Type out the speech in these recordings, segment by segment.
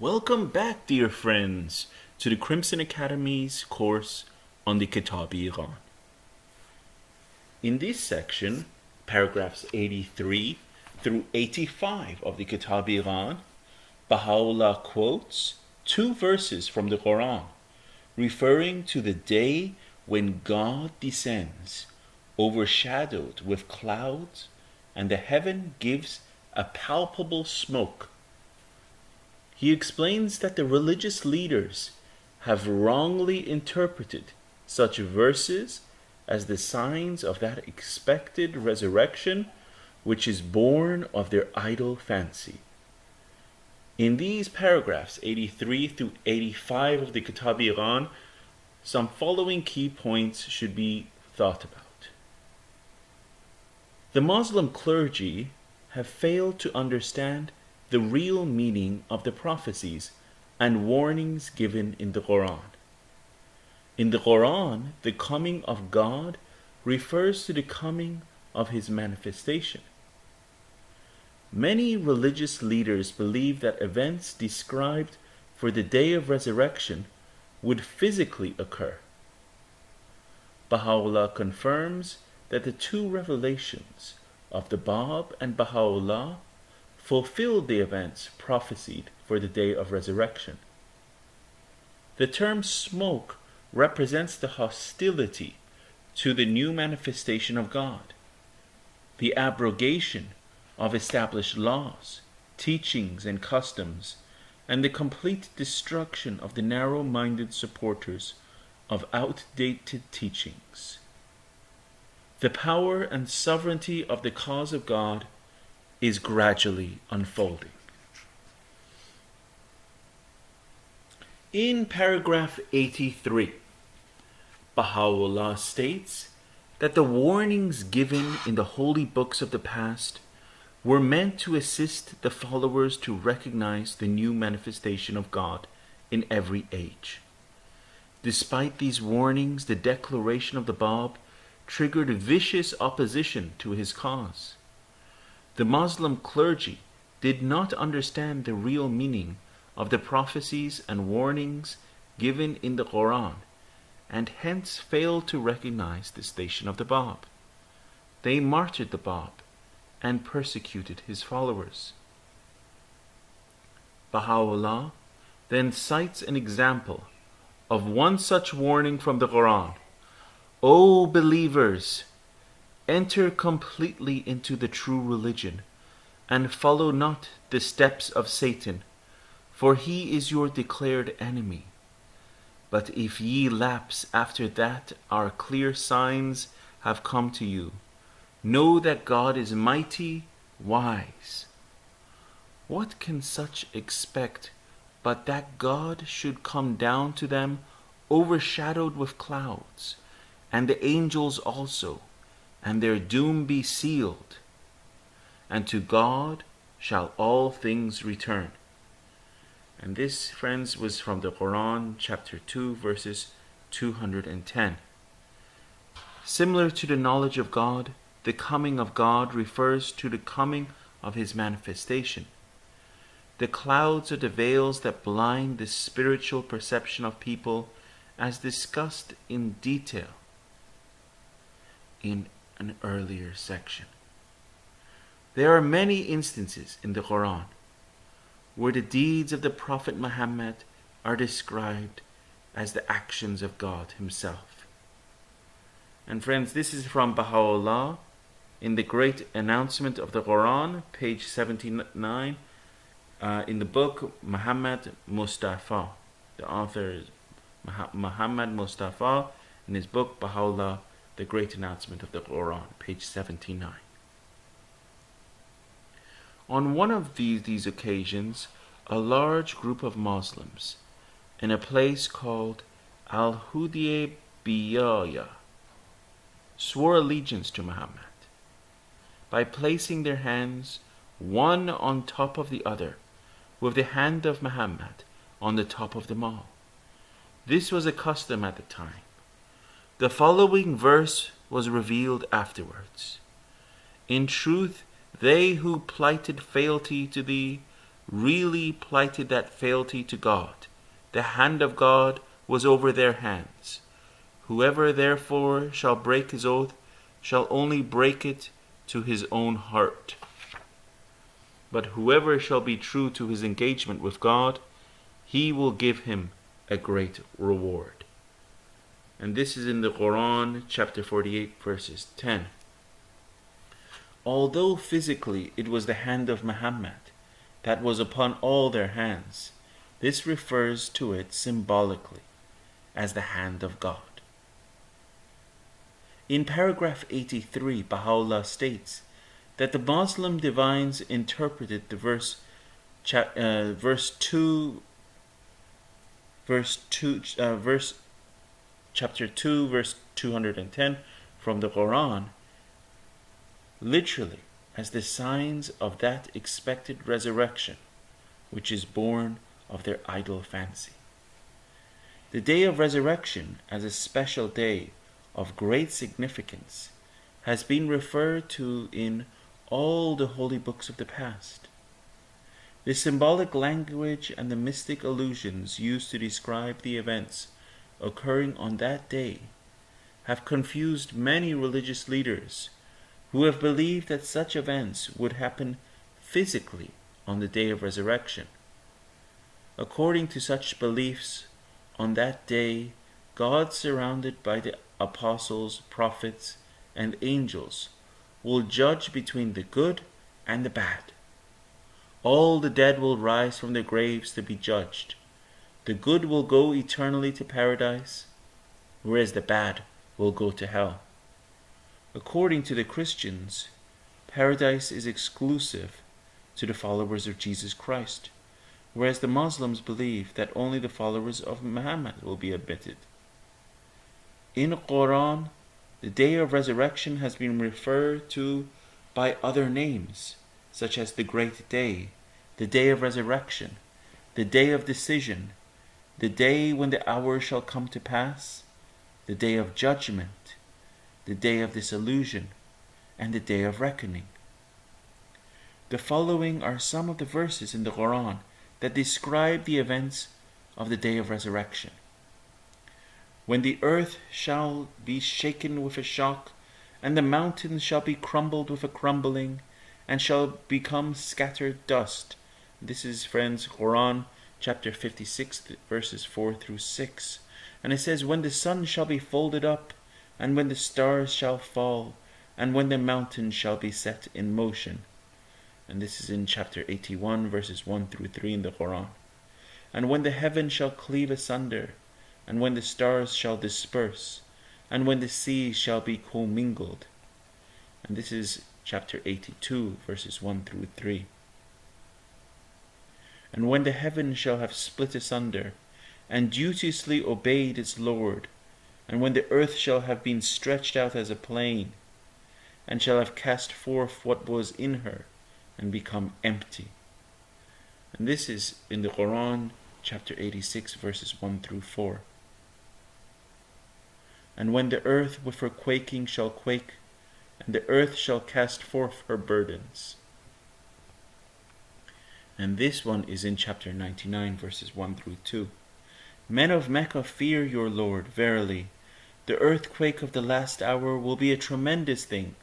Welcome back, dear friends, to the Crimson Academy's course on the Kitab-i-Iqan. In this section, paragraphs 83 through 85 of the Kitab-i-Iqan, Baha'u'llah quotes two verses from the Quran, referring to the day when God descends, overshadowed with clouds, and the heaven gives a palpable smoke. He explains that the religious leaders have wrongly interpreted such verses as the signs of that expected resurrection which is born of their idle fancy. In these paragraphs 83 through 85 of the Kitab-i-Iqan, some following key points should be thought about. The Muslim clergy have failed to understand the real meaning of the prophecies and warnings given in the Quran. In the Quran, the coming of God refers to the coming of His manifestation. Many religious leaders believe that events described for the day of resurrection would physically occur. Baha'u'llah confirms that the two revelations of the Bab and Baha'u'llah fulfilled the events prophesied for the day of resurrection. The term smoke represents the hostility to the new manifestation of God, the abrogation of established laws, teachings, and customs, and the complete destruction of the narrow-minded supporters of outdated teachings. The power and sovereignty of the cause of God is gradually unfolding. In paragraph 83, Baha'u'llah states that the warnings given in the holy books of the past were meant to assist the followers to recognize the new manifestation of God in every age. Despite these warnings, the declaration of the Bab triggered vicious opposition to his cause. The Muslim clergy did not understand the real meaning of the prophecies and warnings given in the Quran, and hence failed to recognize the station of the Bab. They martyred the Bab and persecuted his followers. Baha'u'llah then cites an example of one such warning from the Quran. O believers, enter completely into the true religion, and follow not the steps of Satan, for he is your declared enemy. But if ye lapse after that our clear signs have come to you, know that God is mighty, wise. What can such expect but that God should come down to them overshadowed with clouds, and the angels also, and their doom be sealed? And to God shall all things return. And this, friends, was from the Quran, chapter 2, verses 210. Similar to the knowledge of God, the coming of God refers to the coming of His manifestation. The clouds are the veils that blind the spiritual perception of people, as discussed in detail in an earlier section. There are many instances in the Quran where the deeds of the Prophet Muhammad are described as the actions of God Himself. And friends, this is from Baha'u'llah in the Great Announcement of the Quran, page 79, in the book Muhammad Mustafa. The author is Muhammad Mustafa in his book Baha'u'llah, the Great Announcement of the Quran, page 79. On one of these occasions, a large group of Muslims in a place called Al-Hudaybiyah swore allegiance to Muhammad by placing their hands one on top of the other, with the hand of Muhammad on the top of them all. This was a custom at the time. The following verse was revealed afterwards. In truth, they who plighted fealty to thee really plighted that fealty to God. The hand of God was over their hands. Whoever therefore shall break his oath shall only break it to his own heart. But whoever shall be true to his engagement with God, he will give him a great reward. And this is in the Quran, chapter 48, verses 10. Although physically it was the hand of Muhammad that was upon all their hands, this refers to it symbolically as the hand of God. In paragraph 83, Baha'u'llah states that the Muslim divines interpreted the chapter 2, verse 210 from the Quran literally as the signs of that expected resurrection which is born of their idle fancy. The day of resurrection as a special day of great significance has been referred to in all the holy books of the past. The symbolic language and the mystic allusions used to describe the events occurring on that day have confused many religious leaders who have believed that such events would happen physically on the day of resurrection. According to such beliefs, on that day, God, surrounded by the apostles, prophets, and angels, will judge between the good and the bad. All the dead will rise from their graves to be judged. The good will go eternally to paradise, whereas the bad will go to hell. According to the Christians, paradise is exclusive to the followers of Jesus Christ, whereas the Muslims believe that only the followers of Muhammad will be admitted. In the Quran, the day of resurrection has been referred to by other names, such as the Great Day, the Day of Resurrection, the Day of Decision, the day when the hour shall come to pass, the Day of Judgment, the Day of Disillusion, and the Day of Reckoning. The following are some of the verses in the Quran that describe the events of the Day of Resurrection. When the earth shall be shaken with a shock, and the mountains shall be crumbled with a crumbling, and shall become scattered dust. This is, friends, Quran chapter 56, verses 4 through 6. And it says, when the sun shall be folded up, and when the stars shall fall, and when the mountains shall be set in motion. And this is in chapter 81, verses 1 through 3 in the Quran. And when the heaven shall cleave asunder, and when the stars shall disperse, and when the sea shall be commingled. And this is chapter 82, verses 1 through 3. And when the heaven shall have split asunder, and duteously obeyed its Lord, and when the earth shall have been stretched out as a plain, and shall have cast forth what was in her, and become empty. And this is in the Quran, chapter 86, verses 1 through 4. And when the earth with her quaking shall quake, and the earth shall cast forth her burdens. And this one is in chapter 99, verses 1 through 2. Men of Mecca, fear your Lord, verily. The earthquake of the last hour will be a tremendous thing.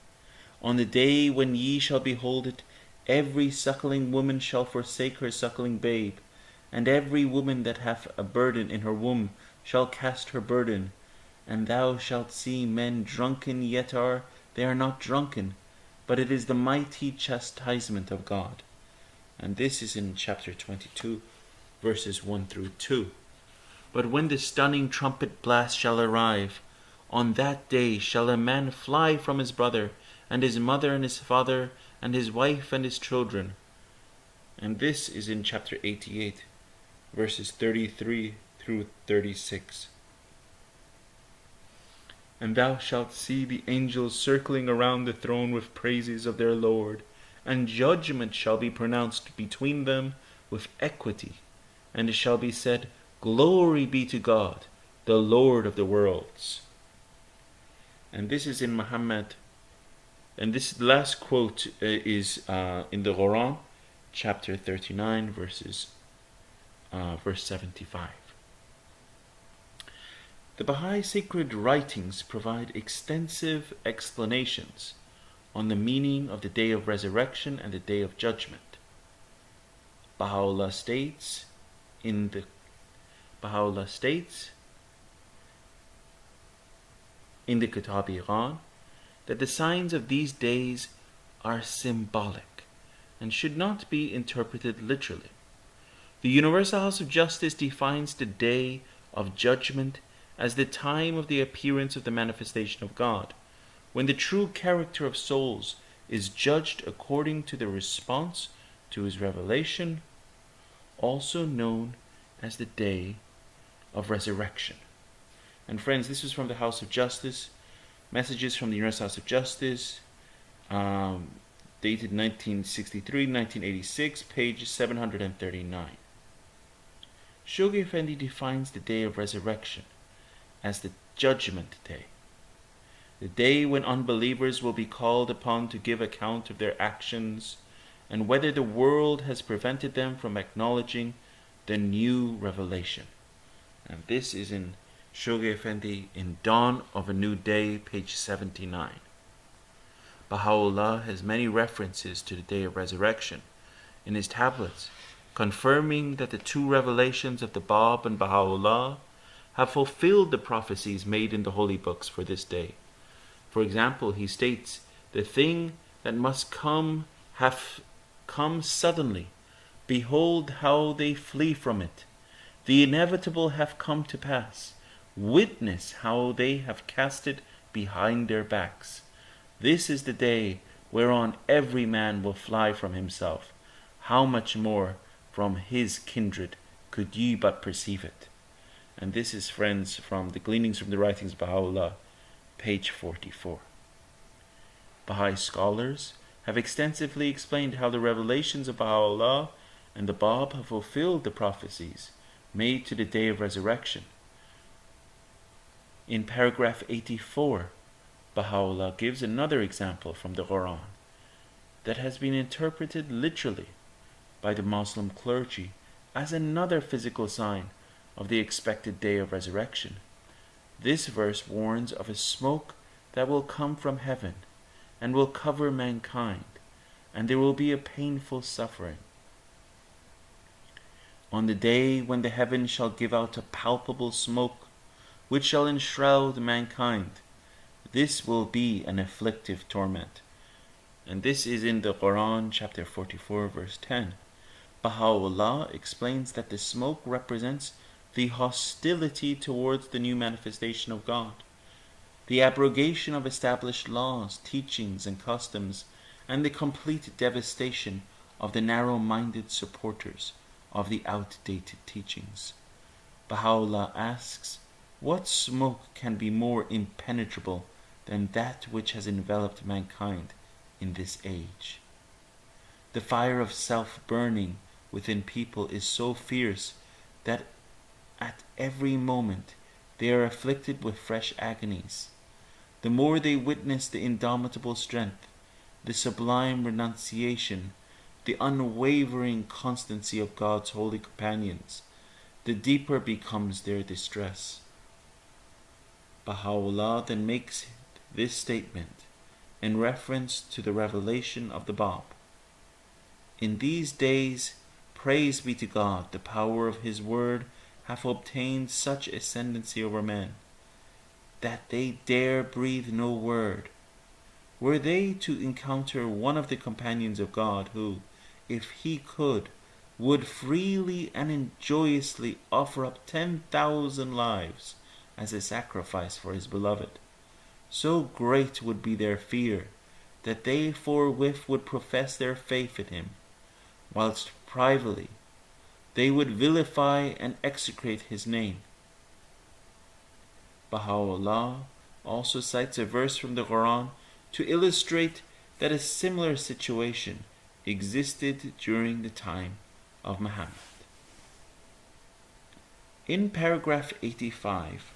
On the day when ye shall behold it, every suckling woman shall forsake her suckling babe, and every woman that hath a burden in her womb shall cast her burden. And thou shalt see men drunken, yet they are not drunken, but it is the mighty chastisement of God. And this is in chapter 22, verses 1 through 2. But when the stunning trumpet blast shall arrive, on that day shall a man fly from his brother, and his mother and his father, and his wife and his children. And this is in chapter 88, verses 33 through 36. And thou shalt see the angels circling around the throne with praises of their Lord, and judgment shall be pronounced between them with equity, and it shall be said, Glory be to God, the Lord of the worlds. And this is in Muhammad, and this last quote is in the Quran, chapter 39, verse 75. The Baha'i sacred writings provide extensive explanations on the meaning of the Day of Resurrection and the Day of Judgment. Baha'u'llah states in the Kitáb-i-Iqán that the signs of these days are symbolic and should not be interpreted literally. The Universal House of Justice defines the Day of Judgment as the time of the appearance of the manifestation of God, when the true character of souls is judged according to the response to His revelation, also known as the Day of Resurrection. And friends, this is from the House of Justice, Messages from the Universal House of Justice, dated 1963-1986, page 739. Shoghi Effendi defines the Day of Resurrection as the Judgment Day, the day when unbelievers will be called upon to give account of their actions and whether the world has prevented them from acknowledging the new revelation. And this is in Shoghi Effendi in Dawn of a New Day, page 79. Baha'u'llah has many references to the Day of Resurrection in his tablets, confirming that the two revelations of the Bab and Baha'u'llah have fulfilled the prophecies made in the holy books for this day. For example, he states, "The thing that must come hath come suddenly. Behold how they flee from it. The inevitable hath come to pass. Witness how they have cast it behind their backs. This is the day whereon every man will fly from himself. How much more from his kindred could ye but perceive it?" And this is, friends, from the Gleanings from the Writings of Baha'u'llah, page 44. Baha'i scholars have extensively explained how the revelations of Baha'u'llah and the Bab have fulfilled the prophecies made to the Day of Resurrection. In paragraph 84, Baha'u'llah gives another example from the Quran that has been interpreted literally by the Muslim clergy as another physical sign of the expected Day of Resurrection. This verse warns of a smoke that will come from heaven and will cover mankind, and there will be a painful suffering. On the day when the heaven shall give out a palpable smoke, which shall enshroud mankind, this will be an afflictive torment. And this is in the Quran, chapter 44, verse 10. Baha'u'llah explains that the smoke represents the hostility towards the new manifestation of God, the abrogation of established laws, teachings, and customs, and the complete devastation of the narrow-minded supporters of the outdated teachings. Baha'u'llah asks, what smoke can be more impenetrable than that which has enveloped mankind in this age? The fire of self-burning within people is so fierce that at every moment they are afflicted with fresh agonies. The more they witness the indomitable strength, the sublime renunciation, the unwavering constancy of God's holy companions, the deeper becomes their distress. Baha'u'llah then makes this statement in reference to the revelation of the Bab. In these days, praise be to God, the power of His word hath obtained such ascendancy over men, that they dare breathe no word. Were they to encounter one of the companions of God who, if he could, would freely and joyously offer up 10,000 lives as a sacrifice for his beloved, so great would be their fear that they forthwith would profess their faith in him, whilst privately they would vilify and execrate his name. Baha'u'llah also cites a verse from the Quran to illustrate that a similar situation existed during the time of Muhammad. In paragraph 85,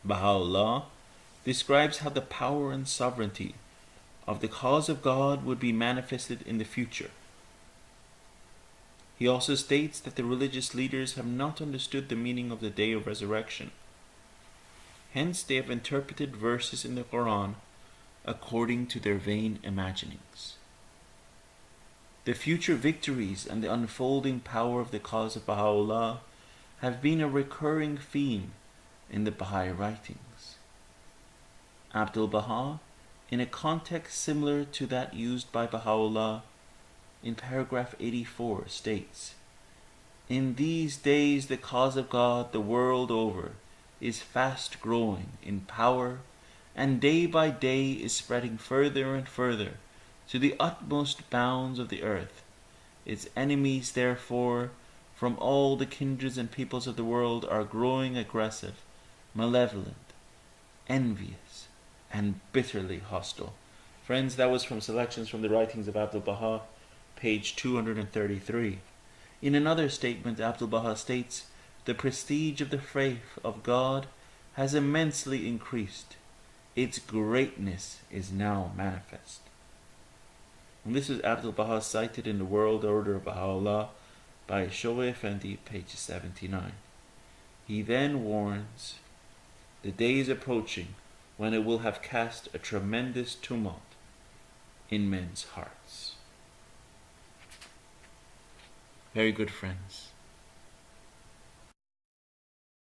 Baha'u'llah describes how the power and sovereignty of the cause of God would be manifested in the future, He also states that the religious leaders have not understood the meaning of the day of resurrection. Hence they have interpreted verses in the Quran according to their vain imaginings. The future victories and the unfolding power of the cause of Baha'u'llah have been a recurring theme in the Baha'i writings. Abdul-Baha, in a context similar to that used by Baha'u'llah, in paragraph 84 states, "In these days the cause of God the world over is fast growing in power, and day by day is spreading further and further to the utmost bounds of the earth. Its enemies, therefore, from all the kindreds and peoples of the world are growing aggressive, malevolent, envious, and bitterly hostile." Friends, that was from selections from the writings of Abdul-Baha, page 233. In another statement, Abdul-Baha states, "The prestige of the faith of God has immensely increased. Its greatness is now manifest." And this is Abdul-Baha cited in the World Order of Baha'u'llah by Shoaib Effendi, page 79. He then warns, "The day is approaching when it will have cast a tremendous tumult in men's hearts." Very good, friends.